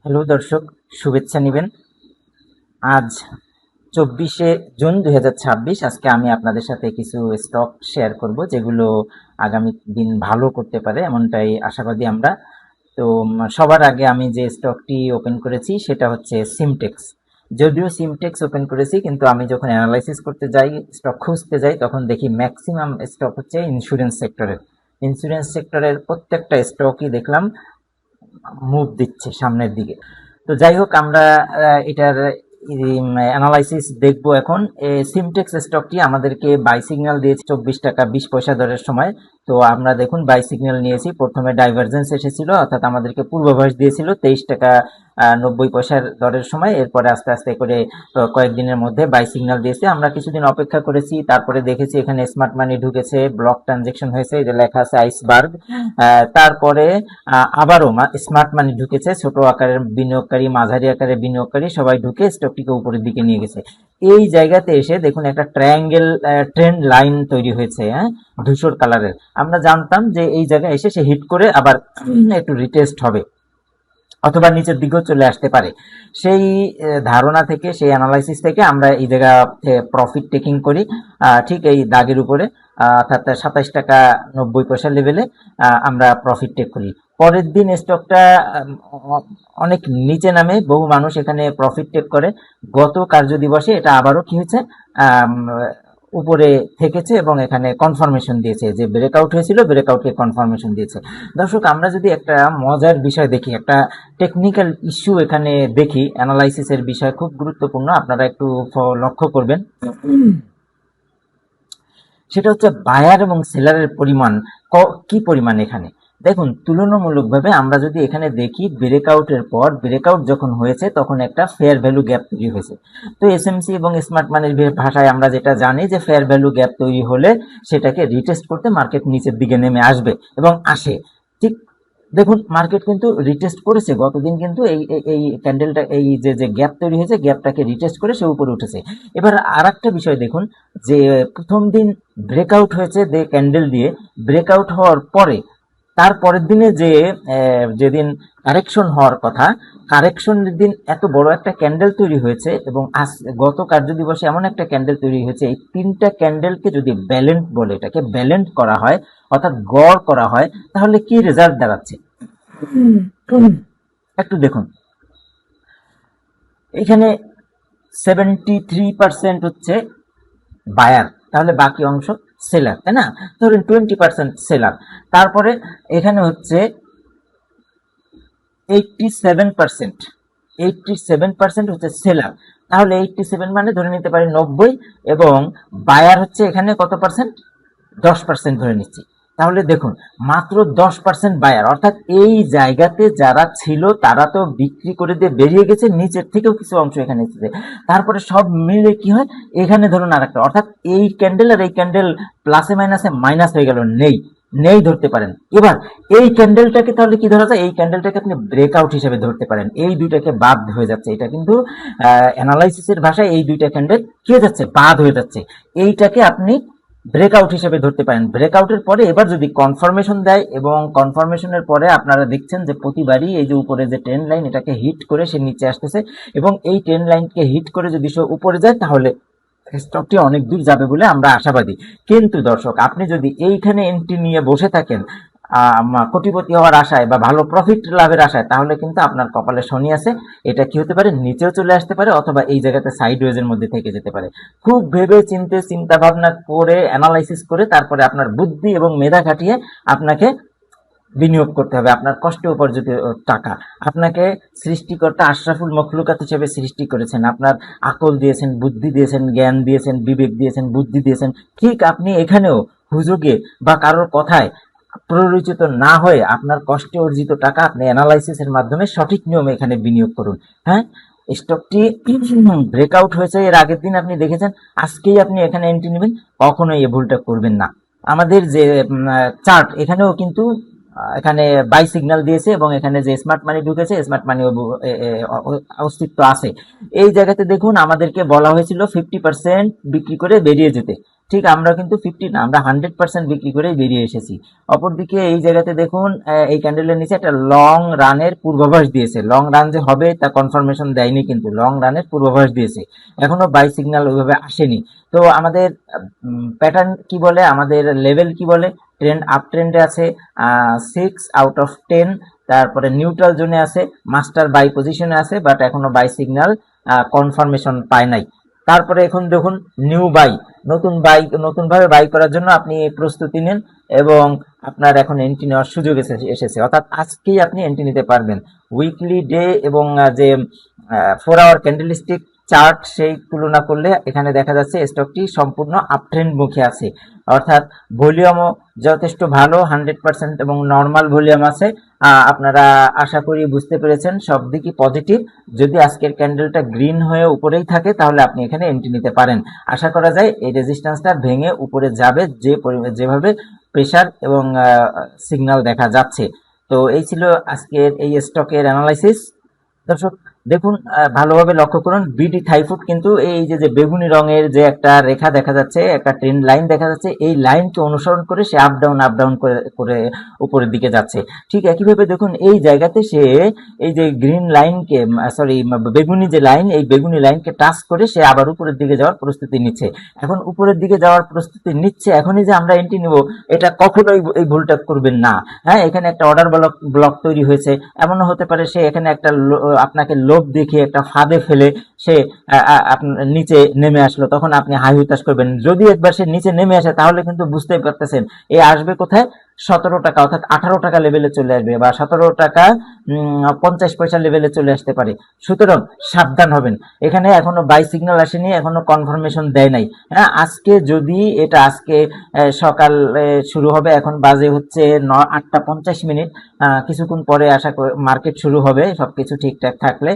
Hello দর্শক, শুভেচ্ছা নিবেন। আজ 24শে জুন 2026। আজকে আমি আপনাদের সাথে কিছু স্টক শেয়ার করব যেগুলো আগামী দিন ভালো করতে পারে এমনটাই আশাবাদী আমরা। তো সবার আগে আমি যে স্টকটি ওপেন করেছি সেটা হচ্ছে সিমটেক্স। যদিও সিমটেক্স ওপেন করেছি, কিন্তু আমি যখন অ্যানালাইসিস করতে যাই, স্টক খুঁজতে যাই, তখন দেখি ম্যাক্সিমাম স্টক হচ্ছে ইন্স্যুরেন্স সেক্টরের। ইন্স্যুরেন্স সেক্টরের প্রত্যেকটা স্টকই দেখলাম মুভ দিচ্ছে সামনের দিকে। তো যাই হোক, আমরা এটার অ্যানালাইসিস দেখবো এখন। সিমটেক্স স্টকটি আমাদেরকে বাই সিগন্যাল দিয়েছে 24 টাকা 20 পয়সা দরের সময়। তো আমরা দেখুন বাই সিগন্যাল নিয়েছি। প্রথমে ডাইভারজেন্স এসেছিল, অর্থাৎ আমাদেরকে পূর্বাভাস দিয়েছিল 23 টাকা 90 পয়সার দরের সময়। এরপরে আস্তে আস্তে করে কয়েকদিনের মধ্যে বাই সিগন্যাল দিয়েছে। আমরা কিছুদিন অপেক্ষা করেছি, তারপরে দেখেছি এখানে স্মার্ট মানি ঢুকেছে, ব্লক ট্রানজেকশন হয়েছে, এটা লেখা আছে আইসবার্গ। তারপরে আবারও স্মার্ট মানি ঢুকেছে, ছোট আকারের বিনিয়োগকারী, মাঝারি আকারের বিনিয়োগকারী সবাই ঢুকে স্টকটিকে উপরের দিকে নিয়ে গেছে। এই জায়গাতে এসে দেখুন একটা ট্রায়াঙ্গেল ট্রেন্ড লাইন তৈরি হয়েছে, হ্যাঁ, ধূসর কালারের। আমরা জানতাম যে এই জায়গায় এসে সে হিট করে আবার একটু রিটেস্ট হবে অথবা নিচের দিকেও চলে আসতে পারে। সেই ধারণা থেকে, সেই অ্যানালাইসিস থেকে আমরা এই জায়গা প্রফিট টেকিং করি ঠিক এই দাগের উপরে, অর্থাৎ 27 টাকা 90 পয়সা লেভেলে আমরা প্রফিট টেক করি। পরের দিন স্টকটা অনেক নিচে নামে, বহু মানুষ এখানে প্রফিট টেক করে। গত কার্য দিবসে এটা আবারও কি হয়েছে, উপরে থেকেছে এবং এখানে কনফার্মেশন দিয়েছে, যে ব্রেকআউট হয়েছিল ব্রেকআউটকে কনফার্মেশন দিয়েছে। দর্শক, আমরা যদি একটা মজার বিষয় দেখি, একটা টেকনিক্যাল ইস্যু এখানে দেখি, অ্যানালাইসিসের বিষয় খুব গুরুত্বপূর্ণ, আপনারা একটু লক্ষ্য করবেন। সেটা হচ্ছে বায়ার এবং সেলারের পরিমাণ কি পরিমাণ এখানে। দেখুন, তুলনামূলকভাবে আমরা যদি এখানে দেখি, ব্রেকআউটের পর ব্রেকআউট যখন হয়েছে তখন একটা ফেয়ার ভ্যালু গ্যাপ তৈরি হয়েছে। তো এসএমসি এবং স্মার্ট মানির ভাষায় আমরা যেটা জানি যে ফেয়ার ভ্যালু গ্যাপ তৈরি হলে সেটাকে রিটেস্ট করতে মার্কেট নিচের দিকে নেমে আসবে এবং আসে। ঠিক দেখুন, মার্কেট কিন্তু রিটেস্ট করেছে গতদিন, কিন্তু এই এই ক্যান্ডেলটা, এই যে গ্যাপ তৈরি হয়েছে, গ্যাপটাকে রিটেস্ট করে সে উপরে উঠেছে। এবার আর একটা বিষয় দেখুন, যে প্রথম দিন ব্রেকআউট হয়েছে ক্যান্ডেল দিয়ে, ব্রেকআউট হওয়ার পরে তার পরের দিনে যেদিন কারেকশন হওয়ার কথা, কারেকশনের দিন এত বড় একটা ক্যান্ডেল তৈরি হয়েছে এবং আজ গত কার্য দিবসে এমন একটা ক্যান্ডেল তৈরি হয়েছে। এই তিনটা ক্যান্ডেলকে যদি ব্যালেন্স বলে, এটাকে ব্যালেন্স করা হয়, অর্থাৎ গড় করা হয়, তাহলে কি রেজাল্ট দাঁড়াচ্ছে একটু দেখুন। এখানে 73% হচ্ছে বায়ার, তাহলে বাকি অংশ সেলার, তাই না? ধরুন 20% সেলার। তারপরে এখানে হচ্ছে 87%, 87% হচ্ছে সেলার। তাহলে 87 মানে ধরে নিতে পারি 90, এবং বায়ার হচ্ছে এখানে কত পার্সেন্ট, 10% ধরে নিচ্ছি। তাহলে দেখুন, মাত্র 10% বায়ার, অর্থাৎ এই জায়গাতে যারা ছিল তারা তো বিক্রি করে দিয়ে বেরিয়ে গেছে, নিচের থেকেও কিছু অংশ এখানে এসেছে। তারপরে সব মিলে কি হয়, এখানে ধরুন আরেকটা, অর্থাৎ এই ক্যান্ডেল আর এই ক্যান্ডেল প্লাসে মাইনাসে মাইনাস হয়ে গেল, নেই নেই ধরতে পারেন। এবার এই ক্যান্ডেলটাকে তাহলে কি ধরা যায়, এই ক্যান্ডেলটাকে আপনি ব্রেকআউট হিসেবে ধরতে পারেন। এই দুইটাকে বাদ হয়ে যাচ্ছে, এটা কিন্তু অ্যানালাইসিসের ভাষায় এই দুইটা ক্যান্ডেল কি হয়ে যাচ্ছে, বাদ হয়ে যাচ্ছে। এইটাকে আপনি ব্রেকআউট হিসেবে ধরতে পারেন। ব্রেকআউটের পরে এবার যদি কনফার্মেশন দেয়, এবং কনফার্মেশনের পরে আপনারা দেখছেন যে প্রতিবারই এই যে উপরে যে ট্রেন্ড লাইন, এটাকে হিট করে সে নিচে আসতেছে, এবং এই ট্রেন্ড লাইনকে হিট করে যদি সে উপরে যায়, তাহলে স্টকটি অনেক দূর যাবে বলে আমরা আশাবাদী। কিন্তু দর্শক, আপনি যদি এইখানে এন্ট্রি নিয়ে বসে থাকেন কোটিপতি হওয়ার আশায় বা ভালো প্রফিট লাভের আশায়, তাহলে কিন্তু আপনার কপালে শনি আছে। এটা কি হতে পারে, নিচেও চলে আসতে পারে, অথবা এই জায়গাতে সাইডওয়েজের মধ্যে থেকে যেতে পারে। খুব ভেবে চিন্তা ভাবনা করে, অ্যানালাইসিস করে, তারপরে আপনার বুদ্ধি এবং মেধা খাটিয়ে আপনাকে বিনিয়োগ করতে হবে। আপনার কষ্ট উপার্জিত টাকা, আপনাকে সৃষ্টিকর্তা আশরাফুল মখলুকাত হিসেবে সৃষ্টি করেছেন, আপনার আকল দিয়েছেন, বুদ্ধি দিয়েছেন, জ্ঞান দিয়েছেন, বিবেক দিয়েছেন, বুদ্ধি দিয়েছেন। ঠিক আপনি এখানেও হুজুগে বা কারোর কথায় প্ররোচিত না হয়ে আপনার কষ্টে অর্জিত টাকা আপনি অ্যানালাইসিসের মাধ্যমে সঠিক নিয়মে এখানে বিনিয়োগ করুন। হ্যাঁ, স্টকটি ব্রেকআউট হয়েছে এর আগের দিন আপনি দেখেছেন, আজকেই আপনি এখানে এন্ট্রি নেবেন, কখনোই এই ভুলটা করবেন না। আমাদের যে চার্ট, এখানেও কিন্তু এখানে বাই সিগন্যাল দিয়েছে এবং এখানে যে স্মার্ট মানি ঢুকেছে, স্মার্ট মানি অস্তিত্ব আছে। এই জায়গাতে দেখুন আমাদেরকে বলা হয়েছিল 50% বিক্রি করে বেরিয়ে যেতে, ঠিক আমরা কিন্তু 50 না, আমরা 100% বিক্রি করে বেরিয়ে এসেছি। অপরদিকে এই জায়গাতে দেখুন এই ক্যান্ডেলের নিচে একটা লং রানের পূর্বাভাস দিয়েছে। লং রান যে হবে তা কনফার্মেশন দেয়নি, কিন্তু লং রানের পূর্বাভাস দিয়েছে, এখনো বাই সিগন্যাল ওইভাবে আসেনি। তো আমাদের প্যাটার্ন কি বলে, আমাদের লেভেল কি বলে, ট্রেন্ড আপ ট্রেন্ডে আছে 6/10, তারপরে নিউট্রাল জোনে আছে, মাস্টার বাই পজিশনে আছে, বাট এখনো বাই সিগন্যাল কনফার্মেশন পায় নাই। তারপরে এখন দেখুন নিউ বাই, নতুন ভাবে বাই করার জন্য আপনি প্রস্তুতি নিন এবং আপনার এখন এন্ট্রি নেওয়ার সুযোগ এসেছে, অর্থাৎ আজকেই আপনি এন্ট্রি নিতে পারবেন। উইকলি ডে এবং যে 4 আওয়ার ক্যান্ডেলস্টিক চার্ট সেই তুলনা করলে এখানে দেখা যাচ্ছে স্টকটি সম্পূর্ণ আপট্রেন্ড মুখে আছে, অর্থাৎ ভলিউমও যথেষ্ট ভালো 100% এবং নর্মাল ভলিউম আছে। আপনারা আশা করি বুঝতে পেরেছেন, সব দিকই পজিটিভ। যদি আজকের ক্যান্ডেলটা গ্রিন হয়ে উপরেই থাকে তাহলে আপনি এখানে এন্ট্রি নিতে পারেন। আশা করা যায় এই রেজিস্ট্যান্সটা ভেঙে উপরে যাবে, যেভাবে প্রেসার এবং সিগন্যাল দেখা যাচ্ছে। তো এই ছিল আজকের এই স্টকের অ্যানালাইসিস। দর্শক দেখুন, ভালোভাবে লক্ষ্য করুন, বিডি থাইফুড কিন্তু এই যে বেগুনি রঙের যে একটা রেখা দেখা যাচ্ছে, একটা ট্রেন্ড লাইন দেখা যাচ্ছে, এই লাইনকে অনুসরণ করে সে আপ ডাউন করে উপরের দিকে যাচ্ছে। ঠিক একইভাবে দেখুন এই জায়গাতে সে এই যে গ্রিন লাইনকে, সরি বেগুনি যে লাইন, এই বেগুনি লাইনকে টাচ করে সে আবার উপরের দিকে যাওয়ার প্রস্তুতি নিচ্ছে। এখন উপরের দিকে যাওয়ার প্রস্তুতি নিচ্ছে, এখনই যে আমরা এন্ট্রি নিব এটা কখনোই এই ভুলটা করবেন না। হ্যাঁ, এখানে একটা অর্ডার ব্লক তৈরি হয়েছে, এমনও হতে পারে সে এখানে একটা আপনাকে লোভ দেখিয়ে একটা ফাঁদে ফেলে সে নিচে নেমে আসলো, তখন আপনি হাই হুতাশ করবেন। যদি একবার সে নিচে নেমে আসে তাহলে কিন্তু বুঝতেই পারতেছেন এ আসবে কোথায়, 17 টাকা, অর্থাৎ 18 টাকা লেভেলে চলে আসবে, বা 17 টাকা 50 পয়সা লেভেলে চলে আসতে পারে। সুতরাং সাবধান হবেন। এখানে এখনো বাই সিগন্যাল আসেনি, এখনো কনফার্মেশন দেয় নাই। হ্যাঁ, আজকে যদি এটা আজকে সকালে শুরু হবে, এখন বাজে হচ্ছে 8টা 50 মিনিট, কিছুক্ষণ পরে আশা করি মার্কেট শুরু হবে সবকিছু ঠিকঠাক থাকলে।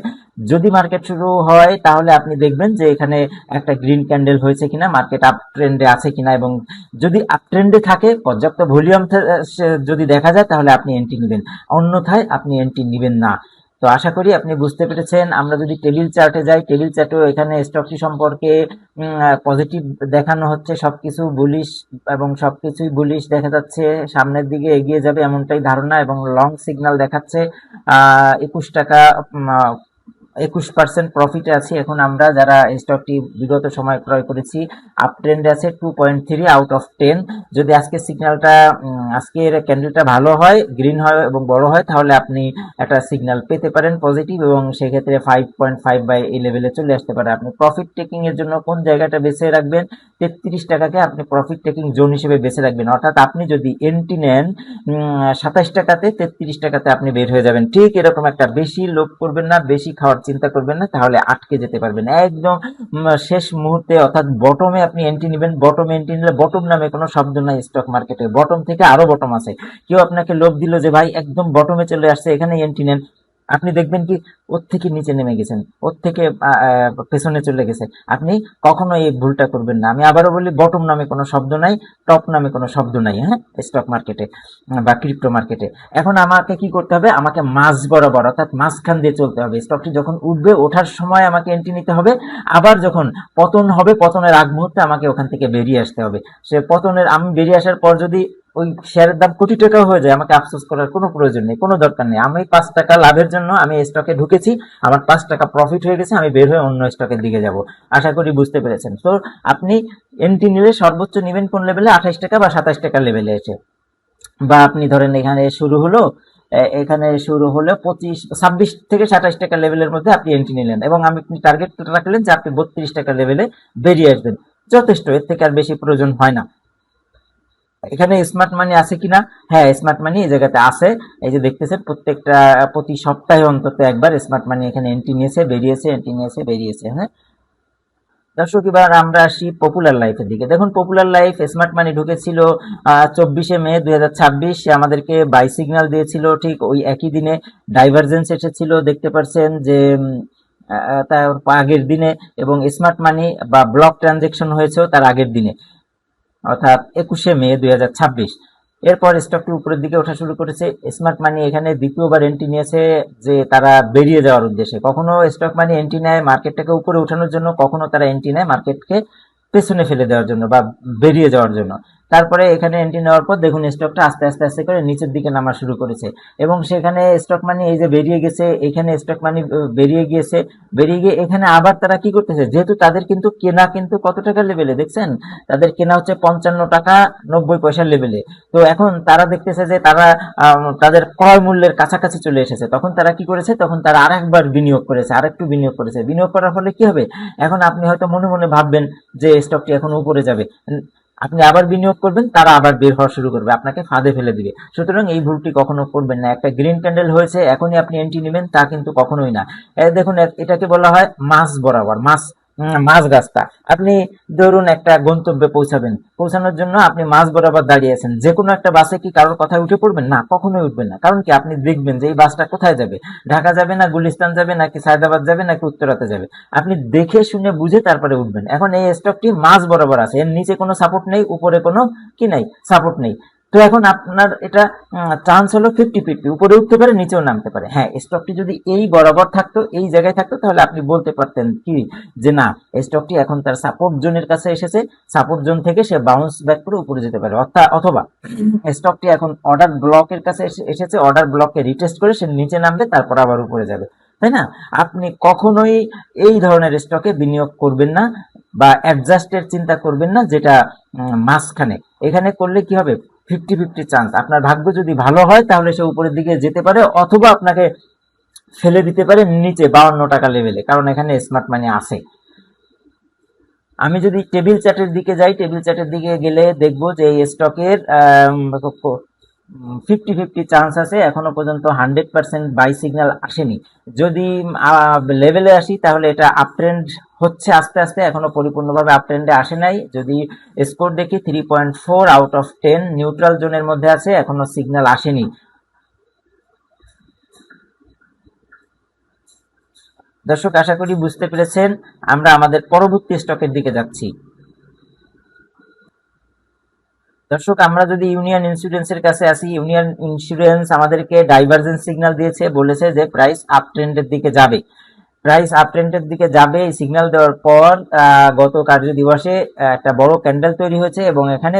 যদি মার্কেট শুরু হয় তাহলে আপনি দেখবেন যে এখানে একটা গ্রিন ক্যান্ডেল হয়েছে কিনা, মার্কেট আপ ট্রেন্ডে আছে কিনা, এবং যদি আপ ট্রেন্ডে থাকে, পর্যাপ্ত ভলিউম যদি দেখা যায় তাহলে আপনি এন্ট্রি নেবেন, অন্যথায় আপনি এন্ট্রি নেবেন না। তো আশা করি আপনি বুঝতে পেরেছেন। আমরা যদি টেবিল চার্টে যাই, টেবিল চার্টেও এখানে স্টকটি সম্পর্কে পজিটিভ দেখানো হচ্ছে, সবকিছু বুলিশ এবং সবকিছুই বুলিশ দেখা যাচ্ছে, সামনের দিকে এগিয়ে যাবে এমনটাই ধারণা, এবং লং সিগন্যাল দেখাচ্ছে 21 টাকা 21% প্রফিটে আছি এখন আমরা, যারা স্টকটি বিগত সময় ক্রয় করেছি। আপ ট্রেন্ডে আছে 2.3/10। যদি আজকে সিগন্যালটা আজকের ক্যান্ডেলটা ভালো হয়, গ্রিন হয় এবং বড় হয়, তাহলে আপনি একটা সিগন্যাল পেতে পারেন পজিটিভ, এবং সেক্ষেত্রে 5.5 বাই এই লেভেলে চলে আসতে পারে। আপনি প্রফিট টেকিং এর জন্য কোন জায়গাটা বেছে রাখবেন, 33 টাকাকে আপনি প্রফিট টেকিং জোন হিসেবে বেছে রাখবেন, অর্থাৎ আপনি যদি এন্ট্রি নেন 27 টাকাতে, 33 টাকাতে আপনি বের হয়ে যাবেন। ঠিক এরকম একটা, বেশি লোভ করবেন না, বেশি খাওয়ার চিন্তা করবেন না, তাহলে আটকে যেতে পারবেন একদম শেষ মুহূর্তে, অর্থাৎ বটমে আপনি এন্ট্রি নেবেন। বটমে এন্ট্রি নিলে, বটম নামে কোনো শব্দ নাই স্টক মার্কেটে, বটম থেকে আরো বটম আছে। কেউ আপনাকে লোভ দিল যে ভাই একদম বটমে চলে আসছে, এখানে এন্ট্রি নেন, আপনি দেখবেন কি ওর থেকে নিচে নেমে গেছেন, ওর থেকে পেছনে চলে গেছে। আপনি কখনো এই ভুলটা করবেন না। আমি আবারও বলি, বটম নামে কোনো শব্দ নাই, টপ নামে কোনো শব্দ নাই, হ্যাঁ, স্টক মার্কেটে বা ক্রিপ্টো মার্কেটে। এখন আমাকে কি করতে হবে, আমাকে মাঝ বরাবর, অর্থাৎ মাঝখান দিয়ে চলতে হবে। স্টকটি যখন উঠবে, ওঠার সময় আমাকে এন্ট্রি নিতে হবে, আবার যখন পতন হবে, পতনের আগ মুহূর্তে আমাকে ওখান থেকে বেরিয়ে আসতে হবে। সে পতনের, আমি বেরিয়ে আসার পর যদি ওই শেয়ারের দাম কোটি টাকা হয়ে যায়, আমাকে আফসোস করার কোনো প্রয়োজন নেই, কোনো দরকার নেই। আমি 5 টাকা লাভের জন্য আমি স্টকে ঢুকেছি, আমার 5 টাকা প্রফিট হয়ে গেছে, আমি বের হয়ে অন্য স্টকের দিকে যাব। আশা করি বুঝতে পেরেছেন। তো আপনি এন্ট্রি নিলে সর্বোচ্চ নেবেন কোন লেভেলে, 28 টাকা বা 27 টাকা লেভেলে এসে, বা আপনি ধরেন এখানে শুরু হলো, 26 থেকে 27 টাকা লেভেলের মধ্যে আপনি এন্ট্রি নিলেন, এবং আপনি টার্গেট রাখলেন যে আপনি 32 টাকা লেভেলে বেরিয়ে আসবেন, যথেষ্ট, এর থেকে আর বেশি প্রয়োজন হয় না। এখানে স্মার্ট মানি আছে কিনা, হ্যাঁ স্মার্ট মানি এই জায়গাতে আছে। এই যে দেখতেছেন, প্রতি সপ্তাহে অন্তত একবার স্মার্ট মানি এখানে এন্ট্রি নিয়েছে, বেরিয়েছে, এন্ট্রি নিয়েছে, বেরিয়েছে। হ্যাঁ দর্শক, এবার আমরা আসি পপুলার লাইফের দিকে। দেখুন পপুলার লাইফ, স্মার্ট মানি ঢুকেছিল 24শে মে 2026, সে আমাদেরকে বাই সিগন্যাল দিয়েছিল ঠিক ওই একই দিনে। ডাইভারজেন্স এসেছিল, দেখতে পাচ্ছেন যে তার আগের দিনে, এবং স্মার্ট মানি বা ব্লক ট্রানজেকশন হয়েছে তার আগের দিনে, অর্থাৎ 21শে মে 2026। এরপর স্টকটি উপরের দিকে ওঠা শুরু করেছে। স্মার্ট মানি এখানে দ্বিতীয়বার এন্ট্রি নিয়েছে যে তারা বেরিয়ে যাওয়ার উদ্দেশ্যে। কখনো স্টক মানি এন্ট্রি নেয় মার্কেটটাকে উপরে ওঠানোর জন্য, কখনো তারা এন্ট্রি নেয় মার্কেটকে পেছনে ফেলে দেওয়ার জন্য বা বেরিয়ে যাওয়ার জন্য। তারপরে এখানে এন্ট্রি নেওয়ার পর দেখুন স্টকটা আস্তে আস্তে আস্তে করে নিচের দিকে নামা শুরু করেছে এবং সেখানে স্টক মানি এই যে বেরিয়ে গেছে, এখানে স্টক মানি বেরিয়ে গিয়েছে, বেরিয়ে গিয়ে এখানে আবার তারা কি করতেছে, যেহেতু তাদের কিন্তু কেনা কিন্তু কত টাকার লেভেলে দেখছেন, তাদের কেনা হচ্ছে 55 টাকা 90 পয়সার লেভেলে। তো এখন তারা দেখতেছে যে তারা তাদের ক্রয় মূল্যের কাছাকাছি চলে এসেছে, তখন তারা কি করেছে, তখন তারা আরেকবার বিনিয়োগ করেছে, আরেকটু বিনিয়োগ করেছে। বিনিয়োগ করার ফলে কি হবে, এখন আপনি হয়তো মনে মনে ভাববেন যে স্টকটি এখন উপরে যাবে, আপনি আবার বিনিয়োগ করবেন, তারা আবার বের হওয়া শুরু করবে, আপনাকে ফাঁদে ফেলে দিবে। সুতরাং এই ভুলটি কখনো করবেন না। একটা গ্রিন ক্যান্ডেল হয়েছে এখনই আপনি এন্ট্রি নেবেন তা কিন্তু কখনোই না। দেখুন এটাকে বলা হয় মাছ বরাবর, মাছ রাস্তা। আপনি ধরুন একটা গন্তব্যে পৌঁছানোর জন্য আপনি মাঝ বরাবর দাঁড়িয়ে আছেন, যে কোনো একটা বাসে কি কারোর কথায় উঠে পড়বেন না, কখনোই উঠবেন না। কারণ কি, আপনি দেখবেন যে এই বাসটা কোথায় যাবে, ঢাকা যাবে না গুলিস্তান যাবে নাকি সায়দাবাদ যাবে নাকি উত্তরাতে যাবে, আপনি দেখে শুনে বুঝে তারপরে উঠবেন। এখন এই স্টকটি মাঝ বরাবর আছে, এর নিচে কোনো সাপোর্ট নেই, উপরে কোনো কি নাই, সাপোর্ট নেই। তো এখন আপনার এটা চান্স হলো 50-50, উপরে উঠতে পারে নিচেও নামতে পারে। হ্যাঁ, স্টকটি যদি এই বরাবর থাকতো, এই জায়গায় থাকতো, তাহলে আপনি বলতে পারতেন কি যে না, স্টকটি এখন তার সাপোর্ট জোনের কাছে এসেছে, সাপোর্ট জোন থেকে সে বাউন্স ব্যাক করে উপরে যেতে পারে, অথবা স্টকটি এখন অর্ডার ব্লকের কাছে এসেছে, অর্ডার ব্লককে রিটেস্ট করে সে নিচে নামবে, তারপর আবার উপরে যাবে, তাই না? আপনি কখনোই এই ধরনের স্টকে বিনিয়োগ করবেন না বা অ্যাডজাস্টের চিন্তা করবেন না, যেটা মাঝখানে। এখানে করলে কি হবে, 50-50 চান্স। আপনার ভাগ্য যদি ভালো হয় তাহলে সে উপরের দিকে যেতে পারে, অথবা আপনাকে ফেলে দিতে পারে নিচে 52 টাকা লেভেলে, কারণ এখানে স্মার্ট মানি আছে। আমি যদি টেবিল চার্টের দিকে যাই, টেবিল চার্টের দিকে গেলে দেখবো যে এই স্টকের 50-50 চান্স আছে, এখনো পর্যন্ত 100% বাই সিগন্যাল আসেনি। যদি লেভেলে আসি তাহলে এটা আপ ট্রেন্ড হচ্ছে আস্তে আস্তে, এখনো পরিপূর্ণভাবে আপ ট্রেন্ডে আসে নাই। যদি স্কোর দেখি 3.4 আউট অফ 10 নিউট্রাল জোনের মধ্যে আছে, এখনো সিগন্যাল আসেনি। দর্শক, আশা করি বুঝতে পেরেছেন। আমরা আমাদের পরবর্তী স্টকের দিকে যাচ্ছি। দর্শক, আমরা যদি ইউনিয়ন ইন্স্যুরেন্সের কাছে আসি, ইউনিয়ন ইন্স্যুরেন্স আমাদেরকে ডাইভারজেন্স সিগন্যাল দিয়েছে, বলেছে যে প্রাইস আপ ট্রেন্ডের দিকে যাবে, প্রাইস আপ ট্রেন্ডের দিকে যাবে। এই সিগন্যাল দেওয়ার পর গত কার্য দিবসে একটা বড় ক্যান্ডেল তৈরি হয়েছে এবং এখানে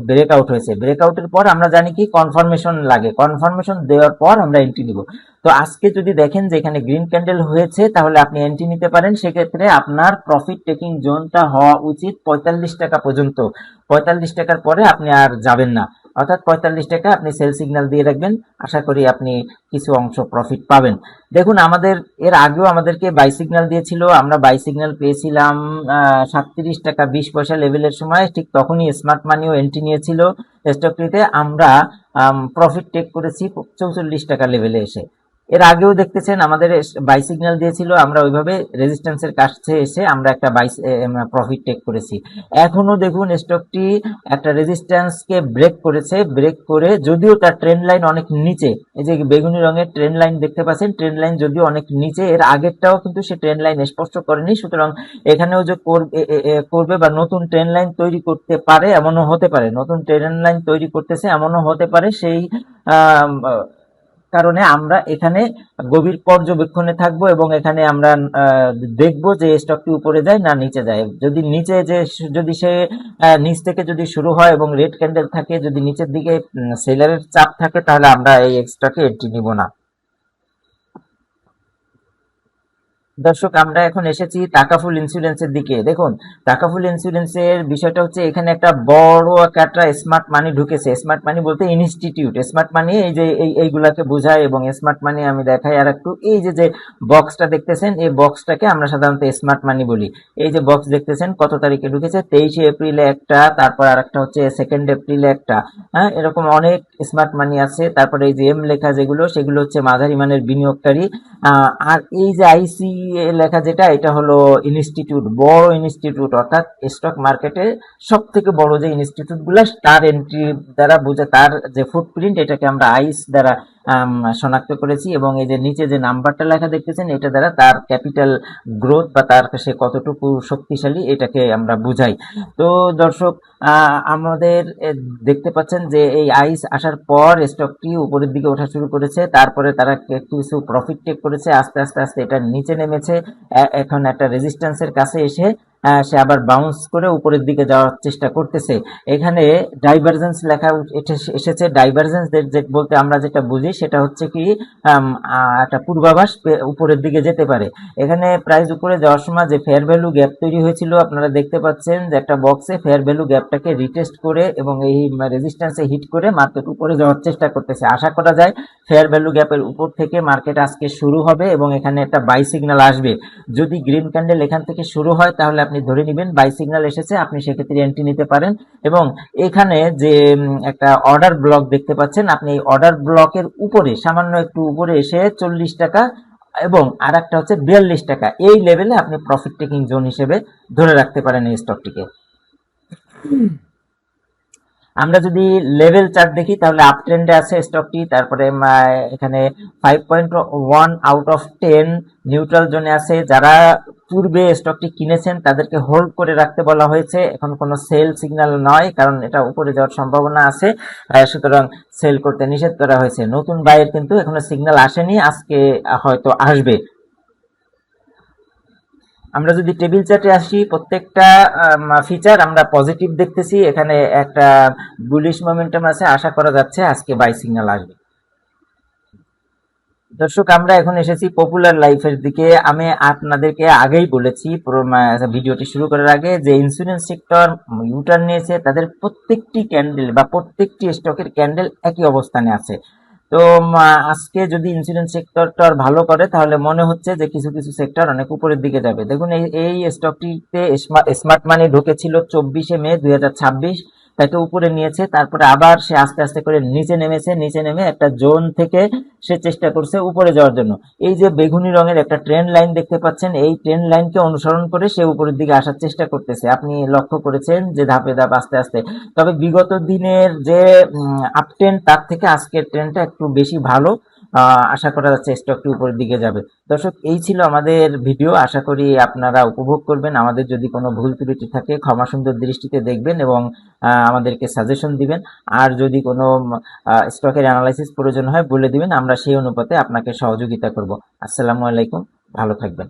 ব্রেকআউট হয়েছে। ব্রেকআউটের পর আমরা জানি কি কনফার্মেশন লাগে, কনফার্মেশন দেওয়ার পর আমরা এন্ট্রি নিব। তো আজকে যদি দেখেন যে এখানে গ্রিন ক্যান্ডেল হয়েছে, তাহলে আপনি এন্ট্রি নিতে পারেন। সেক্ষেত্রে আপনার প্রফিট টেকিং জোনটা হওয়া উচিত 45 টাকা পর্যন্ত। 45 টাকার পরে আপনি আর যাবেন না, অর্থাৎ 45 টাকা আপনি সেল সিগন্যাল দিয়ে রাখবেন। আশা করি আপনি কিছু অংশ প্রফিট পাবেন। দেখুন, আমাদের এর আগেও আমাদেরকে বাই সিগন্যাল দিয়েছিল, আমরা বাই সিগন্যাল পেয়েছিলাম 37 টাকা 20 পয়সা লেভেলের সময়। ঠিক তখনই স্মার্ট মানিও এন্ট্রি নিয়েছিল স্টকটিতে, আমরা প্রফিট টেক করেছি 44 টাকা লেভেলে এসে। এর আগেও দেখতেছেন আমাদের বাই সিগন্যাল দিয়েছিল, আমরা ওইভাবে রেজিস্ট্যান্সের কাছে এসে আমরা একটা প্রফিট টেক করেছি। এখনো দেখুন স্টকটি একটা রেজিস্ট্যান্সকে ব্রেক করেছে, ব্রেক করে যদিও তার ট্রেন্ড লাইন অনেক নিচে, এই যে বেগুনি রঙের ট্রেন্ড লাইন দেখতে পাচ্ছেন, ট্রেন্ড লাইন যদিও অনেক নিচে, এর আগেরটাও কিন্তু সে ট্রেন্ড লাইন স্পষ্ট করেনি। সুতরাং এখানেও যে করবে বা নতুন ট্রেন্ড লাইন তৈরি করতে পারে এমনও হতে পারে, নতুন ট্রেন্ড লাইন তৈরি করতেছে এমনও হতে পারে। সেই কারণে আমরা এখানে গভীর পর্যবেক্ষণে থাকবো এবং এখানে আমরা দেখবো যে স্টকটি উপরে যায় না নিচে যায়। যদি নিচে যদি সে নিচ থেকে যদি শুরু হয় এবং রেড ক্যান্ডেল থাকে, যদি নিচের দিকে সেলারের চাপ থাকে, তাহলে আমরা এই স্টকে এন্ট্রি নিব না। দর্শক, আমরা এখন এসেছি টাকাফুল ইন্স্যুরেন্সের দিকে। দেখুন, টাকাফুল ইন্স্যুরেন্সের বিষয়টা হচ্ছে এখানে একটা বড় একটা স্মার্ট মানি ঢুকেছে। স্মার্ট মানি বলতে ইনস্টিটিউট, স্মার্ট মানি এই যে এইগুলাকে বোঝায়। এবং স্মার্ট মানি আমি দেখাই আর একটু, এই যে যে বক্সটা দেখতেছেন, এই বক্সটাকে আমরা সাধারণত স্মার্ট মানি বলি। এই যে বক্স দেখতেছেন কত তারিখে ঢুকেছে, 23 এপ্রিলে একটা, তারপর আর একটা হচ্ছে 2 এপ্রিলে একটা। হ্যাঁ, এরকম অনেক স্মার্ট মানি আছে। তারপরে এই যে এম লেখা যেগুলো, সেগুলো হচ্ছে মাঝারি মানের বিনিয়োগকারী। আর এই যে আইসি লেখা যেটা, এটা হলো ইনস্টিটিউট, বড় ইনস্টিটিউট, অর্থাৎ স্টক মার্কেটে সব থেকে বড় যে ইনস্টিটিউট গুলা, তার এন্ট্রি দ্বারা বোঝা, তার যে ফুটপ্রিন্ট, এটাকে আমরা আইস দ্বারা শনাক্ত করেছি, এবং এই যে নিচে যে নাম্বারটা লেখা দেখতেছেন এটা দ্বারা তার ক্যাপিটাল গ্রোথ বা তার সে কতটুকু শক্তিশালী এটাকে আমরা বুঝাই। তো দর্শক, আমাদের দেখতে পাচ্ছেন যে এই আইস আসার পর স্টকটি উপরের দিকে ওঠা শুরু করেছে, তারপরে তারা কিছু প্রফিট টেক করেছে, আস্তে আস্তে আস্তে এটা নিচে নেমেছে, এখন একটা রেজিস্ট্যান্সের কাছে এসে সে আবার বাউন্স করে উপরের দিকে যাওয়ার চেষ্টা করতেছে। এখানে ডাইভারজেন্স লেখা এসেছে। ডাইভারজেন্স বলতে আমরা যেটা বুঝি সেটা হচ্ছে কি একটা পূর্বাভাস উপরের দিকে যেতে পারে। এখানে প্রাইস উপরে যাওয়ার সময় যে ফেয়ার ভ্যালু গ্যাপ তৈরি হয়েছিল আপনারা দেখতে পাচ্ছেন যে একটা বক্সে ফেয়ার ভ্যালু গ্যাপটাকে রিটেস্ট করে এবং এই রেজিস্ট্যান্সে হিট করে মার্কেট উপরে যাওয়ার চেষ্টা করতেছে। আশা করা যায় ফেয়ার ভ্যালু গ্যাপের উপর থেকে মার্কেট আজকে শুরু হবে এবং এখানে একটা বাই সিগন্যাল আসবে। যদি গ্রিন ক্যান্ডেল এখান থেকে শুরু হয় তাহলে আপনি ধরে নেবেন বাই সিগন্যাল এসেছে, আপনি সেক্ষেত্রে এন্ট্রি নিতে পারেন। এবং এখানে যে একটা অর্ডার ব্লক দেখতে পাচ্ছেন, আপনি এই অর্ডার ব্লকের উপরে সামান্য একটু উপরে এসে 40 টাকা এবং আর একটা হচ্ছে 42 টাকা, এই লেভেলে আপনি প্রফিট টেকিং জোন হিসেবে ধরে রাখতে পারেন এই স্টকটিকে। আমরা যদি লেভেল চার্ট দেখি তাহলে আপ ট্রেন্ডে আছে স্টকটি, তারপরে এখানে 5.1 আউট অফ 10 নিউট্রাল জোনে আছে। যারা পূর্বে স্টকটি কিনেছেন তাদেরকে হোল্ড করে রাখতে বলা হয়েছে, এখন কোনো সেল সিগন্যাল নয় কারণ এটা উপরে যাওয়ার সম্ভাবনা আছে, সুতরাং সেল করতে নিষেধ করা হয়েছে। নতুন বাইয়ের কিন্তু এখনো সিগন্যাল আসেনি, আজকে হয়তো আসবে। আমরা যদি টেবিল চার্টে আসি, প্রত্যেকটা ফিচার আমরা পজিটিভ দেখতেছি, এখানে একটা বুলিশ মোমেন্টাম আছে, আশা করা যাচ্ছে আজকে বাই সিগন্যাল আসবে। দর্শক, আমরা এখন এসেছি পপুলার লাইফের দিকে। আমি আপনাদেরকে আগেই বলেছি ভিডিওটি শুরু করার আগে যে ইন্স্যুরেন্স সেক্টর ইউটার্ন নিয়েছে, তাদের প্রত্যেকটি ক্যান্ডেল বা প্রত্যেকটি স্টকের ক্যান্ডেল একই অবস্থানে আছে। তো আজকে যদি ইন্স্যুরেন্স সেক্টরটা ভালো করে তাহলে মনে হচ্ছে যে কিছু কিছু সেক্টর অনেক উপরের দিকে যাবে। দেখুন এই স্টকটিতে স্মার্ট মানি ঢুকেছিল 24 মে 2026, তাকে উপরে নিয়েছে, তারপরে আবার সে আস্তে আস্তে করে নিচে নেমেছে, নিচে নেমে একটা জোন থেকে সে চেষ্টা করছে উপরে যাওয়ার জন্য। এই যে বেগুনি রঙের একটা ট্রেন্ড লাইন দেখতে পাচ্ছেন, এই ট্রেন্ড লাইনকে অনুসরণ করে সে উপরের দিকে আসার চেষ্টা করতেছে। আপনি লক্ষ্য করেছেন যে ধাপে ধাপ আস্তে আস্তে, তবে বিগত দিনের যে আপ ট্রেন্ড তার থেকে আজকের ট্রেন্ডটা একটু বেশি ভালো। আশা করা যাচ্ছে স্টকটি উপরের দিকে যাবে। দর্শক, এই ছিল আমাদের ভিডিও, আশা করি আপনারা উপভোগ করবেন। আমাদের যদি কোনো ভুল ত্রুটি থাকে ক্ষমা সুন্দর দৃষ্টিতে দেখবেন এবং আমাদেরকে সাজেশন দিবেন। আর যদি কোনো স্টকের অ্যানালাইসিস প্রয়োজন হয় বলে দিবেন, আমরা সেই অনুপাতে আপনাকে সহযোগিতা করব। আসসালামু আলাইকুম, ভালো থাকবেন।